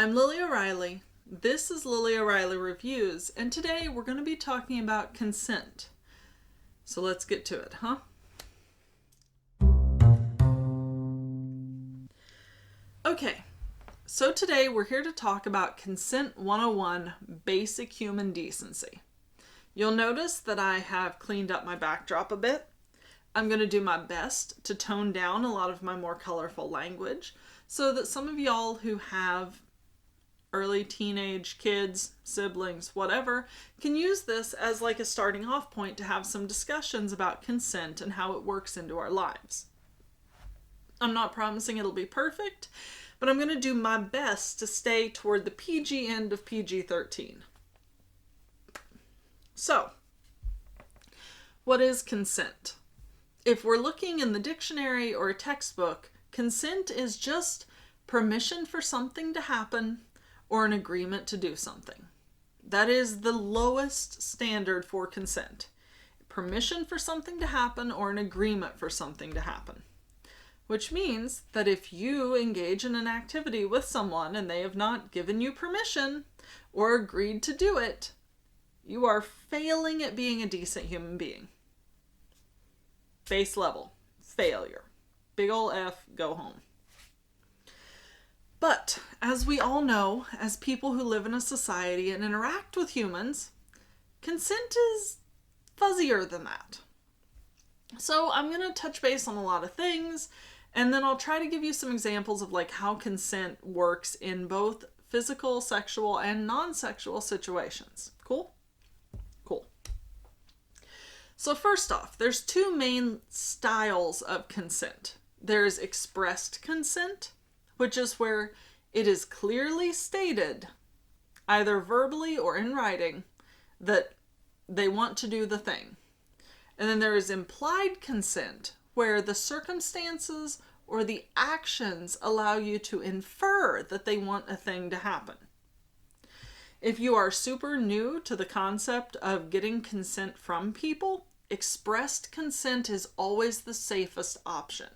I'm Lily O'Reilly. This is Lily O'Reilly Reviews, and today we're going to be talking about consent. So let's get to it, huh? Okay, so today we're here to talk about Consent 101, Basic Human Decency. You'll notice that I have cleaned up my backdrop a bit. I'm going to do my best to tone down a lot of my more colorful language so that some of y'all who have early teenage kids, siblings, whatever, can use this as like a starting off point to have some discussions about consent and how it works into our lives. I'm not promising it'll be perfect, but I'm going to do my best to stay toward the PG end of PG-13. So, what is consent? If we're looking in the dictionary or a textbook, consent is just permission for something to happen or an agreement to do something. That is the lowest standard for consent. Permission for something to happen or an agreement for something to happen. Which means that if you engage in an activity with someone and they have not given you permission or agreed to do it, you are failing at being a decent human being. Base level. Failure. Big ol' F, go home. But, as we all know, as people who live in a society and interact with humans, consent is fuzzier than that. So I'm going to touch base on a lot of things, and then I'll try to give you some examples of like how consent works in both physical, sexual, and non-sexual situations. Cool? Cool. So first off, there's two main styles of consent. There's expressed consent, which is where it is clearly stated, either verbally or in writing, that they want to do the thing. And then there is implied consent, where the circumstances or the actions allow you to infer that they want a thing to happen. If you are super new to the concept of getting consent from people, expressed consent is always the safest option.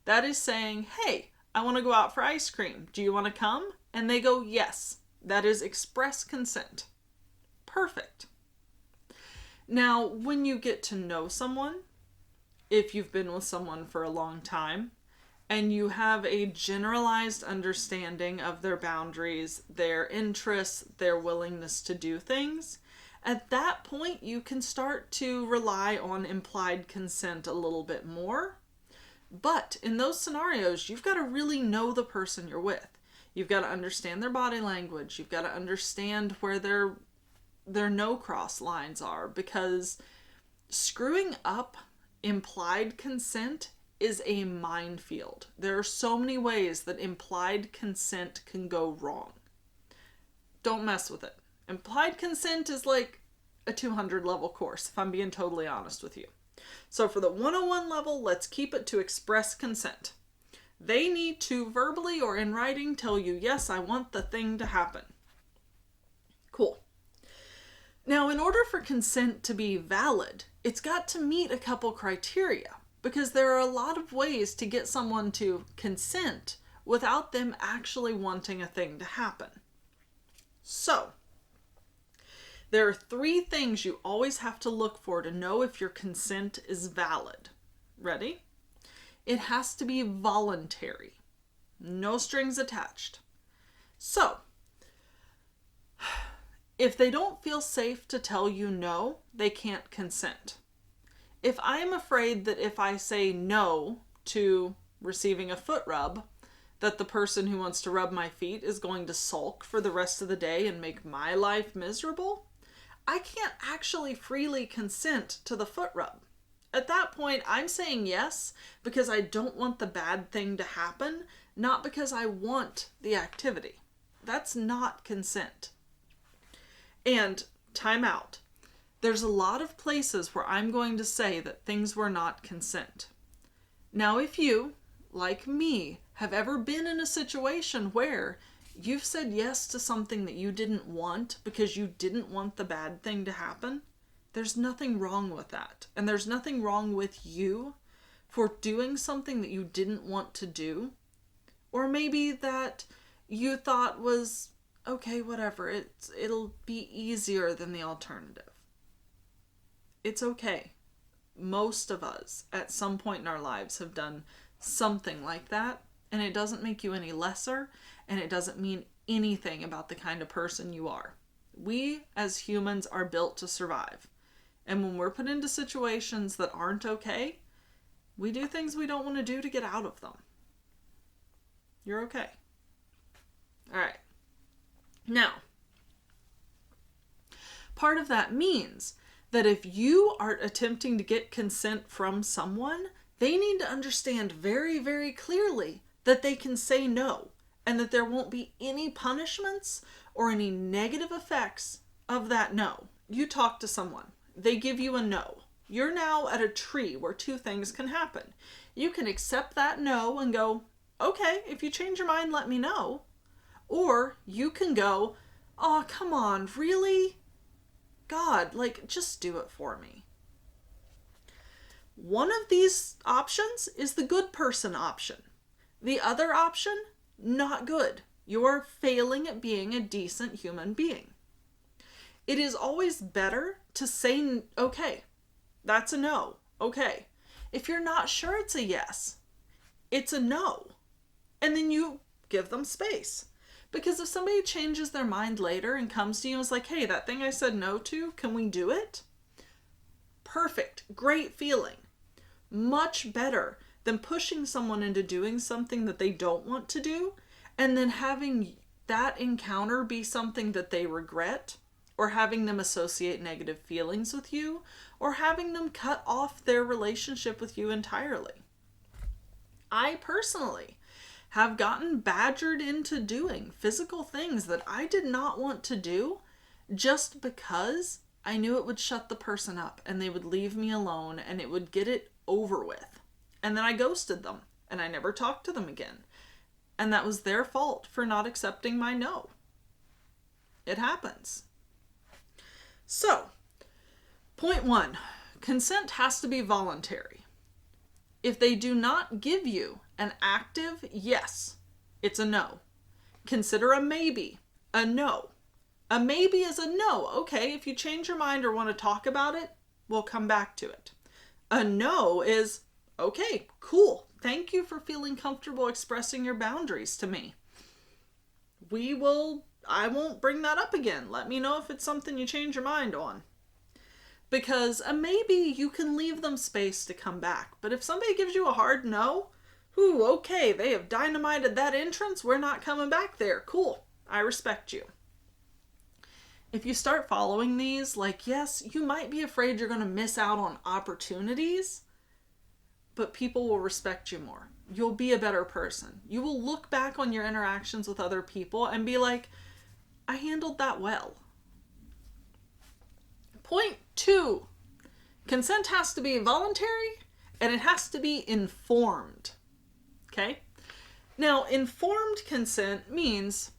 That is saying, hey, I want to go out for ice cream. Do you want to come? And they go, yes. That is express consent. Perfect. Now, when you get to know someone, if you've been with someone for a long time, and you have a generalized understanding of their boundaries, their interests, their willingness to do things, at that point you can start to rely on implied consent a little bit more. But in those scenarios, you've got to really know the person you're with. You've got to understand their body language. You've got to understand where their no-cross lines are, because screwing up implied consent is a minefield. There are so many ways that implied consent can go wrong. Don't mess with it. Implied consent is like a 200 level course, if I'm being totally honest with you. So for the 101 level, let's keep it to express consent. They need to verbally or in writing tell you, yes, I want the thing to happen. Cool. Now, in order for consent to be valid, it's got to meet a couple criteria, because there are a lot of ways to get someone to consent without them actually wanting a thing to happen. So, there are three things you always have to look for to know if your consent is valid. Ready? It has to be voluntary. No strings attached. So, if they don't feel safe to tell you no, they can't consent. If I am afraid that if I say no to receiving a foot rub, that the person who wants to rub my feet is going to sulk for the rest of the day and make my life miserable, I can't actually freely consent to the foot rub. At that point, I'm saying yes because I don't want the bad thing to happen, not because I want the activity. That's not consent. And time out. There's a lot of places where I'm going to say that things were not consent. Now, if you, like me, have ever been in a situation where you've said yes to something that you didn't want because you didn't want the bad thing to happen, there's nothing wrong with that. And there's nothing wrong with you for doing something that you didn't want to do. Or maybe that you thought was, okay, whatever, it'll be easier than the alternative. It's okay. Most of us at some point in our lives have done something like that, and it doesn't make you any lesser, and it doesn't mean anything about the kind of person you are. We as humans are built to survive. And when we're put into situations that aren't okay, we do things we don't want to do to get out of them. You're okay. All right. Now, part of that means that if you are attempting to get consent from someone, they need to understand very, very clearly that they can say no and that there won't be any punishments or any negative effects of that no. You talk to someone, they give you a no. You're now at a tree where two things can happen. You can accept that no and go, okay, if you change your mind, let me know. Or you can go, oh, come on, really? God, just do it for me. One of these options is the good person option. The other option, not good. You are failing at being a decent human being. It is always better to say, okay, that's a no. Okay. If you're not sure it's a yes, it's a no. And then you give them space. Because if somebody changes their mind later and comes to you and is like, hey, that thing I said no to, can we do it? Perfect. Great feeling. Much better than pushing someone into doing something that they don't want to do and then having that encounter be something that they regret, or having them associate negative feelings with you, or having them cut off their relationship with you entirely. I personally have gotten badgered into doing physical things that I did not want to do just because I knew it would shut the person up and they would leave me alone and it would get it over with. And then I ghosted them and I never talked to them again. And that was their fault for not accepting my no. It happens. So, point 1, consent has to be voluntary. If they do not give you an active yes, it's a no. Consider a maybe a no. A maybe is a no. Okay, if you change your mind or want to talk about it, we'll come back to it. A no is, okay, cool. Thank you for feeling comfortable expressing your boundaries to me. I won't bring that up again. Let me know if it's something you change your mind on. Because a maybe, you can leave them space to come back. But if somebody gives you a hard no, okay, they have dynamited that entrance. We're not coming back there. Cool. I respect you. If you start following these, yes, you might be afraid you're going to miss out on opportunities, but people will respect you more. You'll be a better person. You will look back on your interactions with other people and be like, I handled that well. Point 2, consent has to be voluntary and it has to be informed. Okay? Now, informed consent means,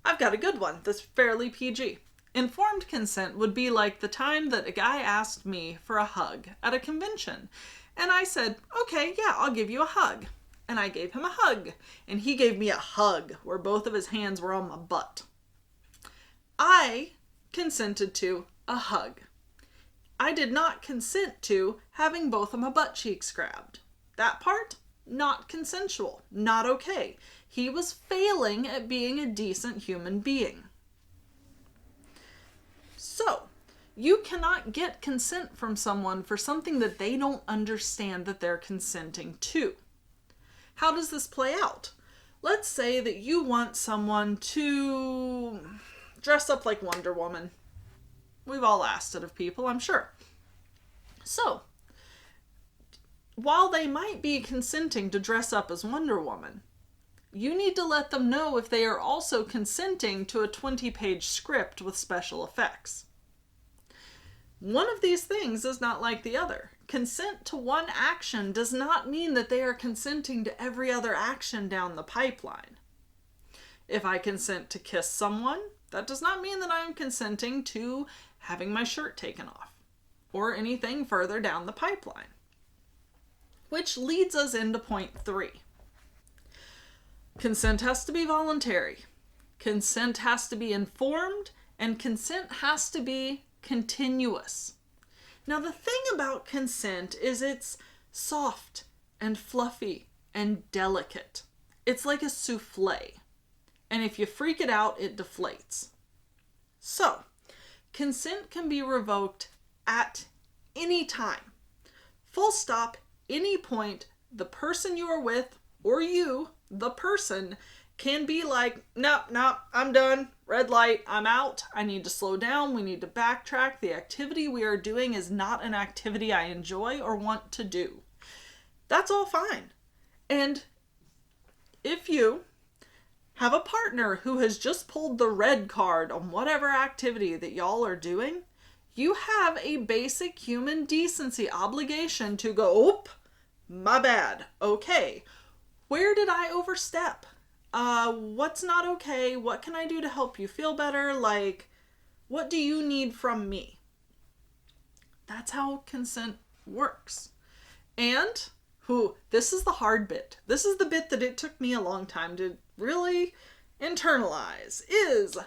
I've got a good one that's fairly PG. Informed consent would be like the time that a guy asked me for a hug at a convention. And I said, okay, yeah, I'll give you a hug. And I gave him a hug. And he gave me a hug where both of his hands were on my butt. I consented to a hug. I did not consent to having both of my butt cheeks grabbed. That part, not consensual, not okay. He was failing at being a decent human being. So, you cannot get consent from someone for something that they don't understand that they're consenting to. How does this play out? Let's say that you want someone to dress up like Wonder Woman. We've all asked it of people, I'm sure. So, while they might be consenting to dress up as Wonder Woman, you need to let them know if they are also consenting to a 20-page script with special effects. One of these things is not like the other. Consent to one action does not mean that they are consenting to every other action down the pipeline. If I consent to kiss someone, that does not mean that I am consenting to having my shirt taken off or anything further down the pipeline. Which leads us into point 3. Consent has to be voluntary. Consent has to be informed, and consent has to be continuous. Now, the thing about consent is it's soft and fluffy and delicate. It's like a souffle. And if you freak it out, it deflates. So, consent can be revoked at any time. Full stop, any point, the person you are with, or you, the person, can be like, nope, I'm done. Red light, I'm out. I need to slow down. We need to backtrack. The activity we are doing is not an activity I enjoy or want to do. That's all fine. And if you have a partner who has just pulled the red card on whatever activity that y'all are doing, you have a basic human decency obligation to go, oh, my bad. Okay. Where did I overstep? What's not okay? What can I do to help you feel better? Like, what do you need from me? That's how consent works. And, this is the hard bit. This is the bit that it took me a long time to really internalize, is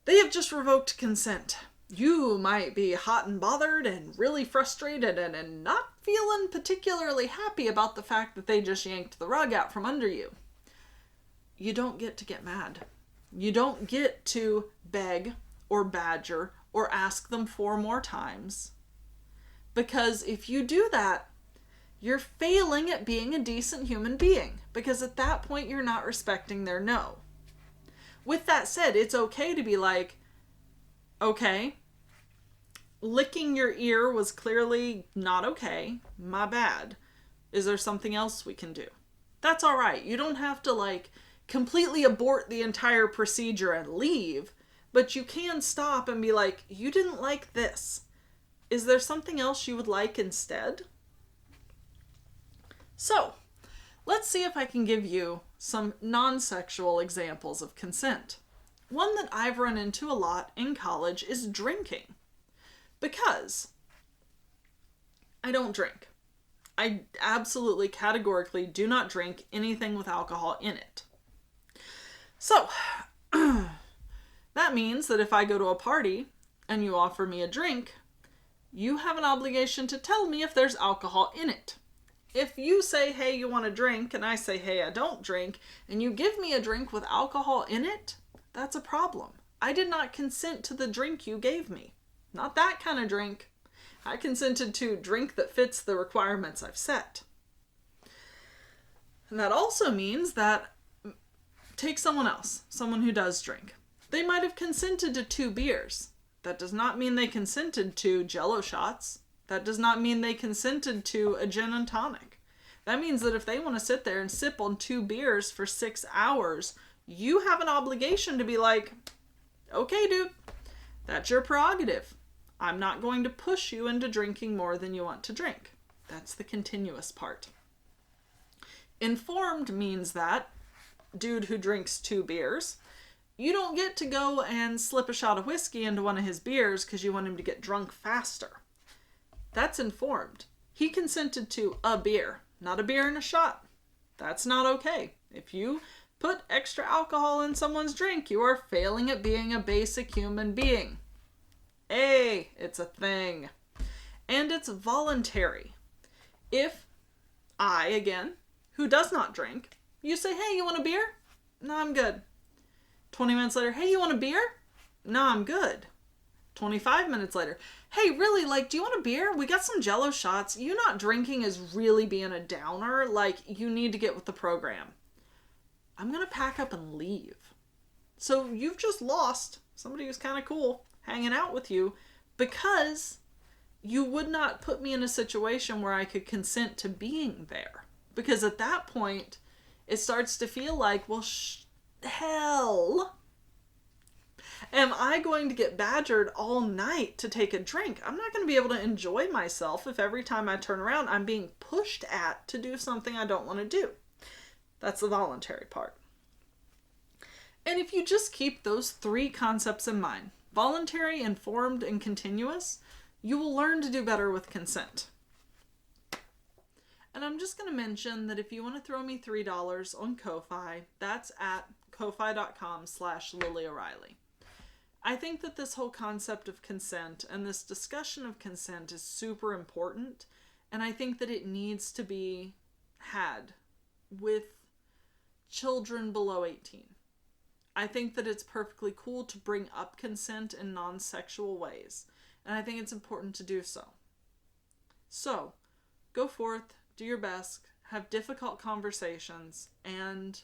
they have just revoked consent. You might be hot and bothered and really frustrated and not feeling particularly happy about the fact that they just yanked the rug out from under you. You don't get to get mad. You don't get to beg or badger or ask them 4 more times. Because if you do that, you're failing at being a decent human being. Because at that point, you're not respecting their no. With that said, it's okay to be like, okay, licking your ear was clearly not okay. My bad. Is there something else we can do? That's all right. You don't have to completely abort the entire procedure and leave, but you can stop and be like, you didn't like this. Is there something else you would like instead? So, let's see if I can give you some non-sexual examples of consent. One that I've run into a lot in college is drinking. Because I don't drink. I absolutely categorically do not drink anything with alcohol in it. So, that means that if I go to a party and you offer me a drink, you have an obligation to tell me if there's alcohol in it. If you say, hey, you want a drink, and I say, hey, I don't drink, and you give me a drink with alcohol in it, that's a problem. I did not consent to the drink you gave me. Not that kind of drink. I consented to drink that fits the requirements I've set. And that also means that, take someone else, someone who does drink. They might have consented to 2 beers. That does not mean they consented to Jell-O shots. That does not mean they consented to a gin and tonic. That means that if they want to sit there and sip on 2 beers for 6 hours, you have an obligation to be like, okay, dude, that's your prerogative. I'm not going to push you into drinking more than you want to drink. That's the continuous part. Informed means that dude who drinks 2 beers, you don't get to go and slip a shot of whiskey into one of his beers because you want him to get drunk faster. That's informed. He consented to a beer, not a beer and a shot. That's not okay. If you put extra alcohol in someone's drink, you are failing at being a basic human being. Hey, it's a thing. And it's voluntary. If I, again, who does not drink, you say, hey, you want a beer? No, I'm good. 20 minutes later, hey, you want a beer? No, I'm good. 25 minutes later, hey, really, do you want a beer? We got some Jell-O shots. You not drinking is really being a downer. You need to get with the program. I'm going to pack up and leave. So you've just lost somebody who's kind of cool hanging out with you because you would not put me in a situation where I could consent to being there. Because at that point, it starts to feel like, well, hell, am I going to get badgered all night to take a drink? I'm not going to be able to enjoy myself if every time I turn around, I'm being pushed at to do something I don't want to do. That's the voluntary part. And if you just keep those 3 concepts in mind, voluntary, informed, and continuous, you will learn to do better with consent. And I'm just going to mention that if you want to throw me $3 on Ko-Fi, that's at ko-fi.com/Lily O'Reilly. I think that this whole concept of consent and this discussion of consent is super important, and I think that it needs to be had with children below 18. I think that it's perfectly cool to bring up consent in non-sexual ways, and I think it's important to do so. So, go forth, do your best, have difficult conversations, and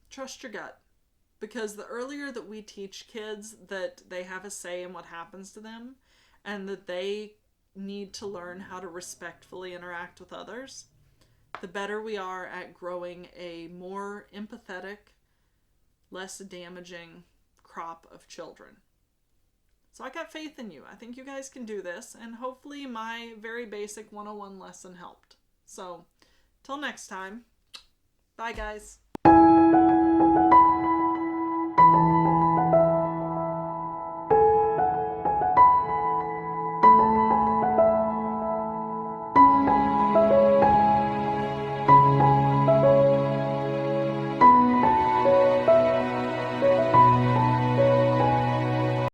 trust your gut. Because the earlier that we teach kids that they have a say in what happens to them and that they need to learn how to respectfully interact with others, the better we are at growing a more empathetic, less damaging crop of children. So I got faith in you. I think you guys can do this, and hopefully my very basic 101 lesson helped. So, till next time, bye guys.